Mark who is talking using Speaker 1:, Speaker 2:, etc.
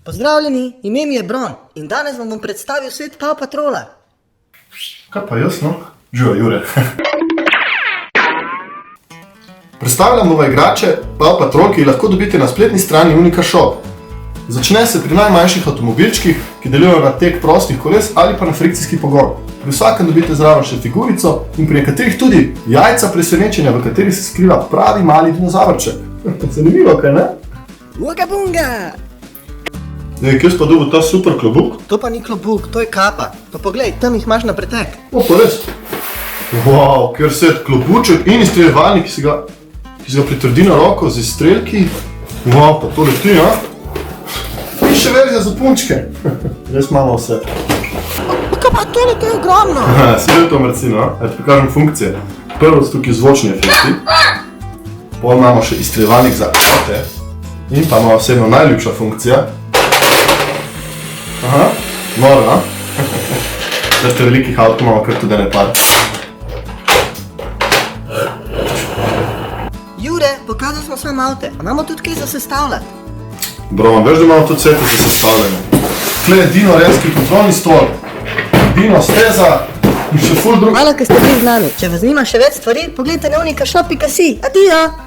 Speaker 1: Pozdravljeni, ime mi je Bron in danes vam bom predstavil svet Paw Patrola.
Speaker 2: Kaj pa jaz, no? Živa, Jure. Predstavljam nove igrače Paw Patrol, ki jih lahko dobite na spletni strani Unika Shop. Začne se pri najmanjših avtomobilčkih, ki delujejo na tek prostih koles ali pa na frikcijski pogon. Pri vsakem dobite zraven še figurico in pri nekaterih tudi jajca presenečenja, v kateri se skriva pravi mali dinozavrček. Zanimivo, kaj ne?
Speaker 1: Ugabunga!
Speaker 2: Kje si pa dobil ta super klobuk?
Speaker 1: To pa ni klobuk, to je kapa. Pa poglej, tam jih imaš na pretek.
Speaker 2: O, pa res. Wow, kjer set klobuček in izstreljevalnik, ki si ga pritrdi na roko z izstrelki. Wow, pa to leti, ja? In še verzija za punčke. Res imamo vse.
Speaker 1: Kaj pa tole, to je ogromno.
Speaker 2: Si videl to, Marcino? Ti pokažem funkcije. Prvo so tukaj zvočni efekti. Potem imamo še izstreljevalnik za avte. In pa imamo osebno najljubša funkcija. Aha, noro, no? Zdaj velikih avtov imamo kar tudi ene par.
Speaker 1: Jure, pokazali smo sam avte. Imamo tudi kaj za sestavljati.
Speaker 2: Bro, veš, da imamo tudi sete za sestavljanje. Tle je Dino Renski kontrolni stol, Dino steza in še ful drug.
Speaker 1: Hvala, ker ste bili z nami. Če vas zanima še več stvari, pogledajte na unikashop.si. Adijo!